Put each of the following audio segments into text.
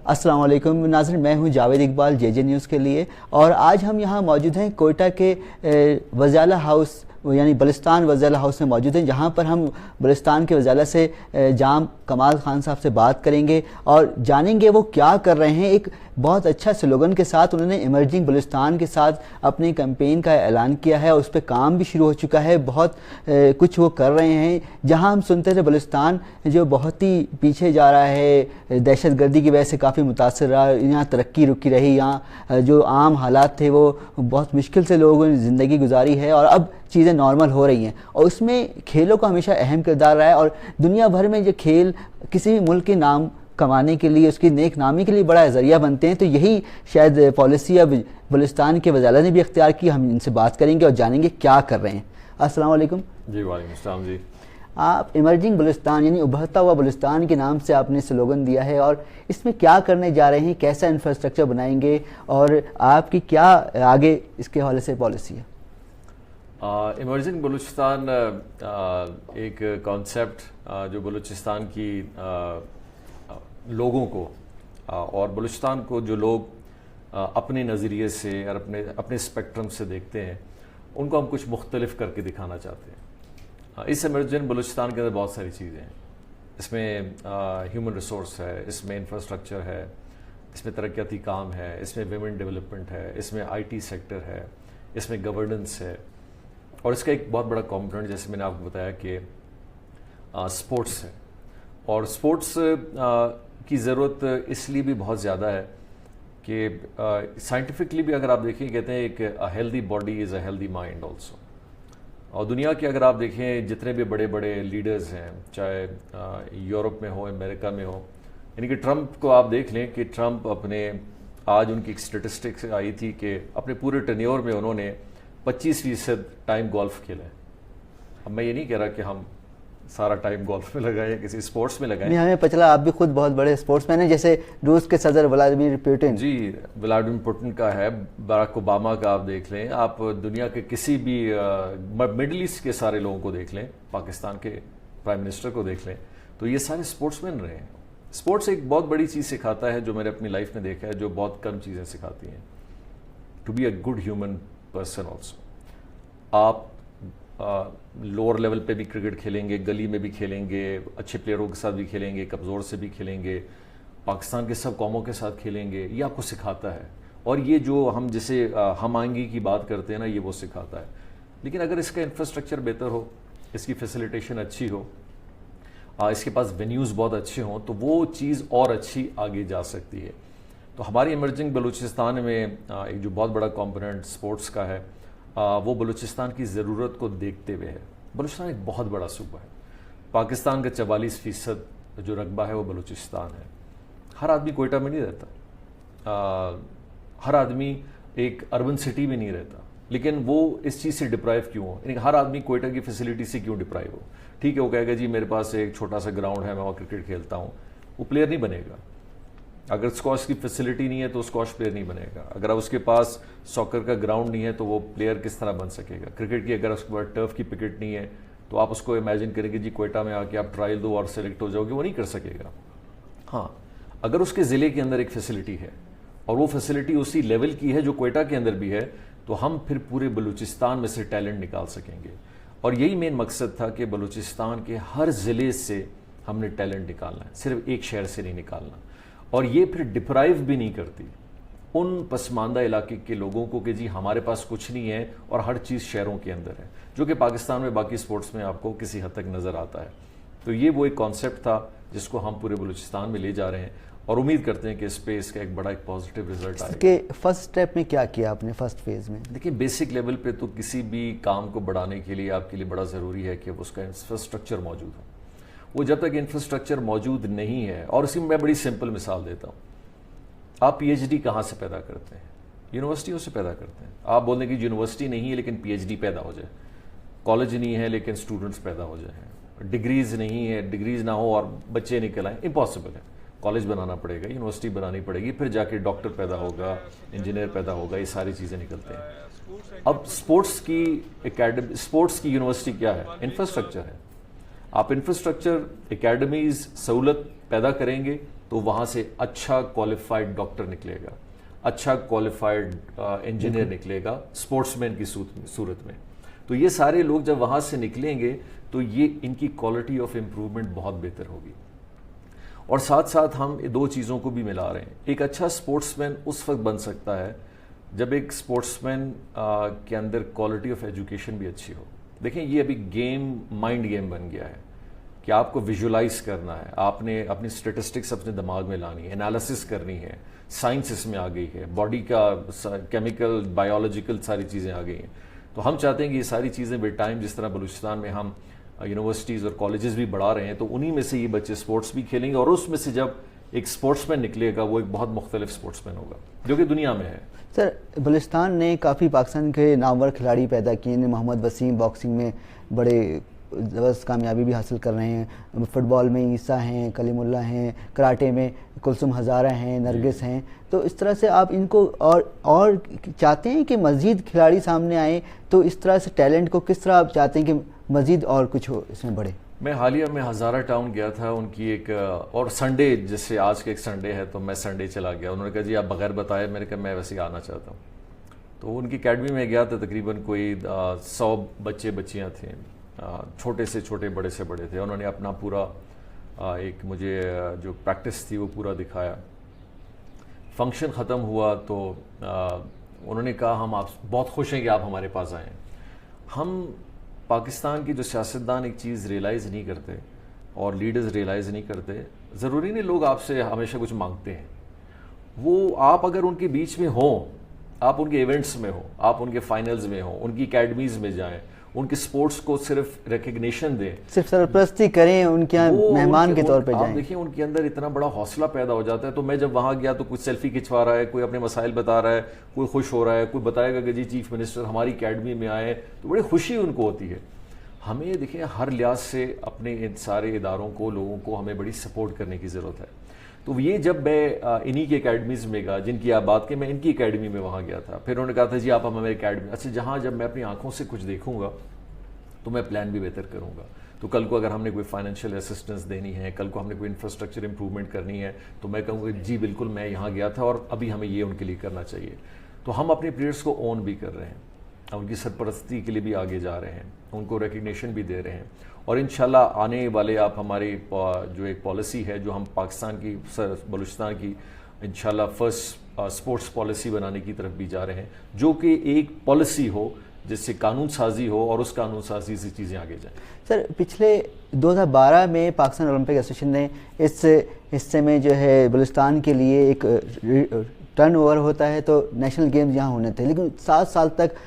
السلام علیکم ناظرین، میں ہوں جاوید اقبال جے جے نیوز کے لیے، اور آج ہم یہاں موجود ہیں کوئٹہ کے وزالہ ہاؤس یعنی بلوچستان وزالہ ہاؤس میں موجود ہیں، جہاں پر ہم بلوچستان کے وزالہ سے جام کمال خان صاحب سے بات کریں گے اور جانیں گے وہ کیا کر رہے ہیں۔ ایک بہت اچھا سلوگن کے ساتھ انہوں نے ایمرجنگ بلوچستان کے ساتھ اپنی کمپین کا اعلان کیا ہے اور اس پہ کام بھی شروع ہو چکا ہے۔ بہت کچھ وہ کر رہے ہیں۔ جہاں ہم سنتے تھے بلوچستان جو بہت ہی پیچھے جا رہا ہے، دہشت گردی کی وجہ سے کافی متاثر رہا، یہاں ترقی رکی رہی، یہاں جو عام حالات تھے وہ بہت مشکل سے لوگوں نے زندگی گزاری ہے، اور اب چیزیں نارمل ہو رہی ہیں، اور اس میں کھیلوں کا ہمیشہ اہم کردار رہا ہے۔ اور دنیا بھر میں جو کھیل کسی بھی ملک کے نام کمانے کے لیے، اس کی نیک نامی کے لیے بڑا ذریعہ بنتے ہیں، تو یہی شاید پالیسی اب بلوچستان کے وزالہ نے بھی اختیار کی۔ ہم ان سے بات کریں گے اور جانیں گے کیا کر رہے ہیں۔ السلام علیکم جی وعلیکم السلام جی۔ آپ ایمرجنگ بلوچستان یعنی ابھرتا ہوا بلوچستان کے نام سے آپ نے سلوگن دیا ہے، اور اس میں کیا کرنے جا رہے ہیں، کیسا انفراسٹرکچر بنائیں گے، اور آپ کی کیا آگے اس کے حوالے سے پالیسی ہے؟ ایمرجنگ بلوچستان ایک کانسیپٹ جو بلوچستان کی لوگوں کو اور بلوچستان کو جو لوگ اپنے نظریے سے اور اپنے اسپیکٹرم سے دیکھتے ہیں، ان کو ہم کچھ مختلف کر کے دکھانا چاہتے ہیں۔ اس ایمرجنگ بلوچستان کے اندر بہت ساری چیزیں ہیں۔ اس میں ہیومن ریسورس ہے، اس میں انفراسٹرکچر ہے، اس میں ترقیاتی کام ہے، اس میں ویمن ڈیولپمنٹ ہے، اس میں آئی ٹی سیکٹر ہے، اس میں گورننس ہے، اور اس کا ایک بہت بڑا کمپوننٹ جیسے میں نے آپ کو بتایا کہ سپورٹس ہے۔ اور سپورٹس کی ضرورت اس لیے بھی بہت زیادہ ہے کہ سائنٹیفکلی بھی اگر آپ دیکھیں، کہتے ہیں ایک healthy body is a healthy mind also. اور دنیا کے اگر آپ دیکھیں جتنے بھی بڑے بڑے لیڈرز ہیں، چاہے یورپ میں ہو، امریکہ میں ہو، یعنی کہ ٹرمپ کو آپ دیکھ لیں کہ ٹرمپ اپنے آج ان کی ایک اسٹیٹسٹکس آئی تھی کہ اپنے پورے ٹینیور میں انہوں نے 25% ٹائم گولف کھیلا ہے۔ اب میں یہ نہیں کہہ رہا کہ ہم سارا ٹائم گولف میں لگائیں، کسی اسپورٹس میں لگائیں۔ نہیں، ہمیں پتہ چلا آپ بھی خود بہت بڑے اسپورٹس مین ہیں، جیسے روس کے صدر ولادیمیر پوٹن۔ جی، ولادیمیر پوٹن کا ہے، باراک اوباما کا آپ دیکھ لیں، آپ دنیا کے کسی بھی مڈل ایسٹ کے سارے لوگوں کو دیکھ لیں، پاکستان کے پرائم منسٹر کو دیکھ لیں، تو یہ سارے اسپورٹس مین رہے ہیں۔ اسپورٹس ایک بہت بڑی چیز سکھاتا ہے جو میں نے اپنی لائف میں دیکھا ہے، جو بہت کم چیزیں سکھاتی ہیں، to be a good human person also. آپ لوور لیول پہ بھی کرکٹ کھیلیں گے، گلی میں بھی کھیلیں گے، اچھے پلیئروں کے ساتھ بھی کھیلیں گے، کمزور سے بھی کھیلیں گے، پاکستان کے سب قوموں کے ساتھ کھیلیں گے، یہ آپ کو سکھاتا ہے۔ اور یہ جو ہم جسے ہم آہنگی کی بات کرتے ہیں نا، یہ وہ سکھاتا ہے۔ لیکن اگر اس کا انفراسٹرکچر بہتر ہو، اس کی فیسیلیٹیشن اچھی ہو، اس کے پاس وینیوز بہت اچھے ہوں، تو وہ چیز اور اچھی آگے جا سکتی ہے۔ تو ہماری ایمرجنگ بلوچستان میں ایک جو بہت بڑا کمپوننٹ سپورٹس کا ہے، وہ بلوچستان کی ضرورت کو دیکھتے ہوئے ہے۔ بلوچستان ایک بہت بڑا صوبہ ہے، پاکستان کا 44% جو رقبہ ہے وہ بلوچستان ہے۔ ہر آدمی کوئٹہ میں نہیں رہتا، ہر آدمی ایک اربن سٹی میں نہیں رہتا، لیکن وہ اس چیز سے ڈپرائیو کیوں ہو؟ یعنی ہر آدمی کوئٹہ کی فیسلٹی سے کیوں ڈپرائیو ہو؟ ٹھیک ہے، وہ کہے گا جی میرے پاس ایک چھوٹا سا گراؤنڈ ہے، میں وہاں کرکٹ کھیلتا ہوں، وہ پلیئر نہیں بنے گا۔ اگر اسکواش کی فیسلٹی نہیں ہے تو اسکواش پلیئر نہیں بنے گا۔ اگر اس کے پاس ساکر کا گراؤنڈ نہیں ہے تو وہ پلیئر کس طرح بن سکے گا؟ کرکٹ کی اگر اس کے پاس ٹرف کی پکٹ نہیں ہے تو آپ اس کو امیجن کریں گے جی کوئٹہ میں آ کے آپ ٹرائل دو اور سلیکٹ ہو جاؤ گے، وہ نہیں کر سکے گا۔ ہاں، اگر اس کے ضلع کے اندر ایک فیسلٹی ہے اور وہ فیسلٹی اسی لیول کی ہے جو کوئٹہ کے اندر بھی ہے، تو ہم پھر پورے بلوچستان میں سے ٹیلنٹ نکال سکیں گے۔ اور یہی مین مقصد تھا کہ بلوچستان کے ہر ضلع سے ہم نے ٹیلنٹ نکالنا ہے، صرف ایک شہر سے نہیں نکالنا۔ اور یہ پھر ڈپرائیو بھی نہیں کرتی ان پسماندہ علاقے کے لوگوں کو کہ جی ہمارے پاس کچھ نہیں ہے اور ہر چیز شہروں کے اندر ہے، جو کہ پاکستان میں باقی سپورٹس میں آپ کو کسی حد تک نظر آتا ہے۔ تو یہ وہ ایک کانسیپٹ تھا جس کو ہم پورے بلوچستان میں لے جا رہے ہیں، اور امید کرتے ہیں کہ اس پہ اس کا ایک بڑا ایک پازیٹیو رزلٹ آئے گا۔ کہ فرسٹ اسٹیپ میں کیا کیا آپ نے فرسٹ فیز میں؟ دیکھیں، بیسک لیول پہ تو کسی بھی کام کو بڑھانے کے لیے آپ کے لیے بڑا ضروری ہے کہ اس کا انفراسٹرکچر موجود ہو۔ وہ جب تک انفراسٹرکچر موجود نہیں ہے، اور اسی میں میں بڑی سمپل مثال دیتا ہوں، آپ پی ایچ ڈی کہاں سے پیدا کرتے ہیں؟ یونیورسٹیوں سے پیدا کرتے ہیں۔ آپ بولیں کہ یونیورسٹی نہیں ہے لیکن پی ایچ ڈی پیدا ہو جائے، کالج نہیں ہے لیکن اسٹوڈنٹس پیدا ہو جائیں، ڈگریز نہیں ہے، ڈگریز نہ ہو اور بچے نکل آئیں، امپاسبل ہے۔ کالج بنانا پڑے گا، یونیورسٹی بنانی پڑے گی، پھر جا کے ڈاکٹر پیدا ہوگا، انجینئر پیدا ہوگا، یہ ساری چیزیں نکلتے ہیں۔ اب اسپورٹس کی یونیورسٹی کیا ہے؟ انفراسٹرکچر ہے۔ آپ انفراسٹرکچر، اکیڈمیز، سہولت پیدا کریں گے تو وہاں سے اچھا کوالیفائڈ ڈاکٹر نکلے گا, اچھا کوالیفائڈ انجینئر نکلے گا اسپورٹس مین کی صورت میں. تو یہ سارے لوگ جب وہاں سے نکلیں گے تو یہ ان کی کوالٹی آف امپروومنٹ بہت بہتر ہوگی. اور ساتھ ساتھ ہم دو چیزوں کو بھی ملا رہے ہیں. ایک اچھا اسپورٹس مین اس وقت بن سکتا ہے جب ایک اسپورٹس مین کے اندر کوالٹی آف ایجوکیشن بھی اچھی ہو. دیکھیں یہ ابھی گیم مائنڈ گیم بن گیا ہے کہ آپ کو ویژولائز کرنا ہے, آپ نے اپنی اسٹیٹسٹکس اپنے دماغ میں لانی ہے, انالیسس کرنی ہے, سائنس اس میں آ گئی ہے, باڈی کا کیمیکل بایولوجیکل ساری چیزیں آ گئی ہیں. تو ہم چاہتے ہیں کہ یہ ساری چیزیں ود ٹائم, جس طرح بلوچستان میں ہم یونیورسٹیز اور کالجز بھی بڑھا رہے ہیں, تو انہی میں سے یہ بچے اسپورٹس بھی کھیلیں گے, اور اس میں سے جب ایک اسپورٹس مین نکلے گا وہ ایک بہت مختلف اسپورٹس مین ہوگا جو کہ دنیا میں ہے. سر, بلوچستان نے کافی پاکستان کے نامور کھلاڑی پیدا کیے ہیں. محمد وسیم باکسنگ میں بڑے زبردست کامیابی بھی حاصل کر رہے ہیں, فٹ بال میں عیسیٰ ہیں, کلیم اللہ ہیں, کراٹے میں کلثوم ہزارہ ہیں, نرگس ہیں. تو اس طرح سے آپ ان کو اور چاہتے ہیں کہ مزید کھلاڑی سامنے آئیں, تو اس طرح سے ٹیلنٹ کو کس طرح آپ چاہتے ہیں کہ مزید اور کچھ ہو اس میں بڑھے؟ میں حالیہ میں ہزارہ ٹاؤن گیا تھا, ان کی ایک اور سنڈے, جیسے آج کا ایک سنڈے ہے تو میں سنڈے چلا گیا. انہوں نے کہا جی آپ بغیر بتائے, میں نے کہا میں ویسے ہی آنا چاہتا ہوں. تو ان کی اکیڈمی میں گیا تھا, تقریباً کوئی 100 بچے بچیاں تھیں, چھوٹے سے چھوٹے بڑے سے بڑے تھے. انہوں نے اپنا پورا ایک مجھے جو پریکٹس تھی وہ پورا دکھایا. فنکشن ختم ہوا تو انہوں نے کہا ہم آپ بہت خوش ہیں کہ آپ ہمارے پاس آئے ہیں. ہم پاکستان کی جو سیاستدان ایک چیز ریئلائز نہیں کرتے اور لیڈرز ریئلائز نہیں کرتے, ضروری نہیں لوگ آپ سے ہمیشہ کچھ مانگتے ہیں. وہ آپ اگر ان کے بیچ میں ہوں, آپ ان کے ایونٹس میں ہوں, آپ ان کے فائنلز میں ہوں, ان کی اکیڈمیز میں جائیں, ان کے سپورٹس کو صرف ریکگنیشن دیں, صرف سرپرستی کریں, ان کے مہمان کے طور پہ جائیں. آپ دیکھیں ان کے اندر اتنا بڑا حوصلہ پیدا ہو جاتا ہے. تو میں جب وہاں گیا تو کچھ سیلفی کھنچوا رہا ہے, کوئی اپنے مسائل بتا رہا ہے, کوئی خوش ہو رہا ہے, کوئی بتائے گا کہ جی چیف منسٹر ہماری اکیڈمی میں آئے, تو بڑی خوشی ان کو ہوتی ہے. ہمیں دیکھیں ہر لحاظ سے اپنے ان سارے اداروں کو, لوگوں کو ہمیں بڑی سپورٹ کرنے کی ضرورت ہے. تو یہ جب میں انہی کی اکیڈمیز میں گیا جن کی آپ بات کی, میں ان کی اکیڈمی میں وہاں گیا تھا. پھر انہوں نے کہا تھا جی آپ ہماری اکیڈمی, اچھا جہاں جب میں اپنی آنکھوں سے کچھ دیکھوں گا تو میں پلان بھی بہتر کروں گا. تو کل کو اگر ہم نے کوئی فائنینشیل اسسٹنس دینی ہے, کل کو ہم نے کوئی انفراسٹرکچر امپروومنٹ کرنی ہے, تو میں کہوں گا جی بالکل میں یہاں گیا تھا اور ابھی ہمیں یہ ان کے لیے کرنا چاہیے. تو ہم اپنے پلیئرس کو اون بھی کر رہے ہیں, ان کی سرپرستی کے لیے بھی آگے جا رہے ہیں, ان کو ریکگنیشن بھی دے رہے ہیں. اور انشاءاللہ آنے والے آپ ہماری جو ایک پالیسی ہے جو ہم پاکستان کی بلوچستان کی انشاءاللہ فرسٹ اسپورٹس پالیسی بنانے کی طرف بھی جا رہے ہیں, جو کہ ایک پالیسی ہو جس سے قانون سازی ہو اور اس قانون سازی سے چیزیں آگے جائیں. سر, پچھلے 2012 میں پاکستان اولمپک ایسوسیشن نے اس حصے میں جو ہے بلوچستان کے لیے ایک ٹرن اوور ہوتا ہے تو نیشنل گیمز یہاں ہونے تھے, لیکن 7 سال تک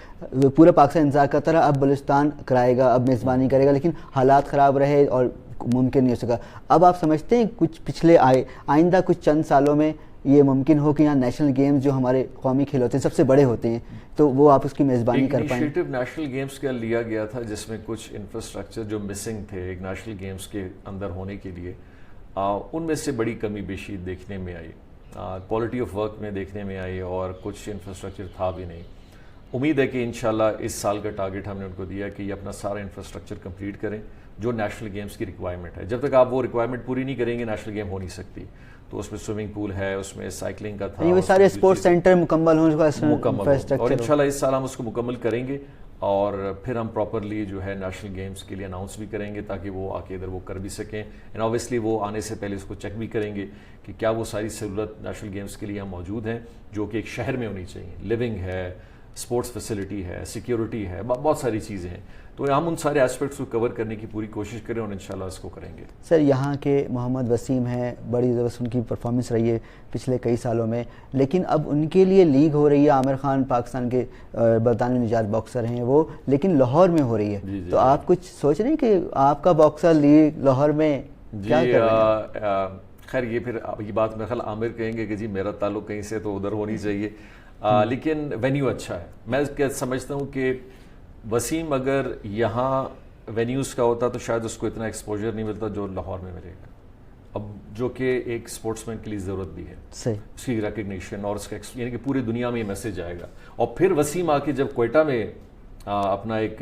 پورا پاکستان انتظار کرتا رہا. اب بلوچستان کرائے گا, اب میزبانی کرے گا, لیکن حالات خراب رہے اور ممکن نہیں ہو سکا. اب آپ سمجھتے ہیں کچھ پچھلے آئندہ کچھ چند سالوں میں یہ ممکن ہو کہ یہاں نیشنل گیمز جو ہمارے قومی کھیل ہوتے ہیں سب سے بڑے ہوتے ہیں, تو وہ آپ اس کی میزبانی کر پائیں؟ انیشیٹو نیشنل گیمز کا لیا گیا تھا جس میں کچھ انفراسٹرکچر جو مسنگ تھے ایک نیشنل گیمز کے اندر ہونے کے لیے, ان میں سے بڑی کمی بیشی دیکھنے میں آئی, کوالٹی آف ورک میں دیکھنے میں آئی, اور کچھ انفراسٹرکچر تھا بھی نہیں. امید ہے کہ انشاءاللہ اس سال کا ٹارگٹ ہم نے ان کو دیا کہ یہ اپنا سارا انفراسٹرکچر کمپلیٹ کریں جو نیشنل گیمز کی ریکوائرمنٹ ہے. جب تک آپ وہ ریکوائرمنٹ پوری نہیں کریں گے نیشنل گیم ہو نہیں سکتی. تو اس میں سوئمنگ پول ہے, اس میں سائیکلنگ کا تھا, یہ سارے اسپورٹس سینٹر مکمل ہوں, اور انشاءاللہ اس سال ہم اس کو مکمل کریں گے, اور پھر ہم پراپرلی جو ہے نیشنل گیمز کے لیے اناؤنس بھی کریں گے تاکہ وہ آ کے ادھر وہ کر بھی سکیں. اینڈ آبویسلی وہ آنے سے پہلے اس کو چیک بھی کریں گے کہ کیا وہ ساری سہولت نیشنل گیمز کے لیے ہم موجود ہیں جو کہ ایک شہر میں ہونی چاہیے. لیونگ ہے, اسپورٹس فیسلٹی ہے, سیکیورٹی ہے, بہت ساری چیزیں ہیں. تو ہم ان سارے ایسپیکٹس کو کور کرنے کی پوری کوشش کریں اور انشاءاللہ اس کو کریں گے. سر, یہاں کے محمد وسیم ہیں, بڑی زبردست ان کی پرفارمنس رہی ہے پچھلے کئی سالوں میں, لیکن اب ان کے لیے لیگ ہو رہی ہے. عامر خان پاکستان کے برطانوی نژاد باکسر ہیں وہ, لیکن لاہور میں ہو رہی ہے. تو آپ کچھ سوچ رہے ہیں کہ آپ کا باکسر لیگ لاہور میں کیا کر رہے ہیں؟ خیر یہ پھر یہ بات میرے خیال عامر کہیں گے کہ جی میرا تعلق کہیں سے تو ادھر ہونی چاہیے, لیکن وینیو اچھا ہے. میں سمجھتا ہوں کہ وسیم اگر یہاں وینیوز کا ہوتا تو شاید اس کو اتنا ایکسپوجر نہیں ملتا جو لاہور میں ملے گا, اب جو کہ ایک سپورٹس مین کے لیے ضرورت بھی ہے. صحیح, اس کی ریکگنیشن اور اس کا یعنی کہ پوری دنیا میں یہ میسج آئے گا. اور پھر وسیم آ کے جب کوئٹہ میں اپنا ایک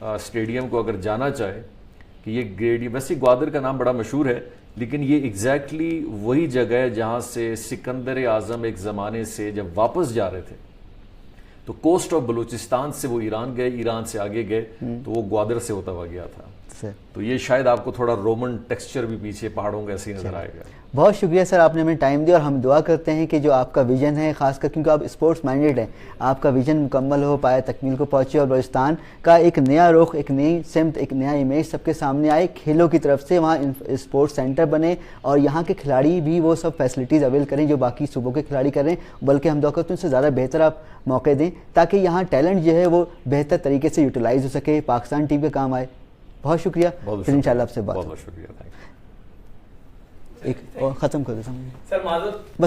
اسٹیڈیم کو اگر جانا چاہے کہ یہ گریڈیم، ویسے گوادر کا نام بڑا مشہور ہے لیکن یہ ایگزیکٹلی وہی جگہ ہے جہاں سے سکندر اعظم ایک زمانے سے جب واپس جا رہے تھے تو کوسٹ آف بلوچستان سے وہ ایران گئے، ایران سے آگے گئے تو وہ گوادر سے ہوتا ہوا گیا تھا. تو یہ شاید آپ کو تھوڑا رومن ٹیکسچر بھی پیچھے پہاڑوں کا ایسے ہی نظر آئے گا. بہت شکریہ سر، آپ نے ہمیں ٹائم دیا، اور ہم دعا کرتے ہیں کہ جو آپ کا ویژن ہے، خاص کر کیونکہ آپ اسپورٹس مائنڈیڈ ہیں، آپ کا ویژن مکمل ہو پائے، تکمیل کو پہنچے، اور بلوچستان کا ایک نیا رخ، ایک نئی سمت، ایک نیا امیج سب کے سامنے آئے کھیلوں کی طرف سے، وہاں اسپورٹس سینٹر بنے اور یہاں کے کھلاڑی بھی وہ سب فیسلٹیز اویل کریں جو باقی صوبوں کے کھلاڑی کر رہے ہیں، بلکہ ہم دعا کرتے ہیں ان سے زیادہ بہتر آپ موقع دیں تاکہ یہاں ٹیلنٹ جو ہے وہ بہتر طریقے سے یوٹیلائز ہو سکے، پاکستان ٹیم کے کام آئے. بہت شکریہ، پھر انشاءاللہ آپ سے بات. بہت شکریہ. ایک اور ختم کر دیتا ہوں سر معذرت بس.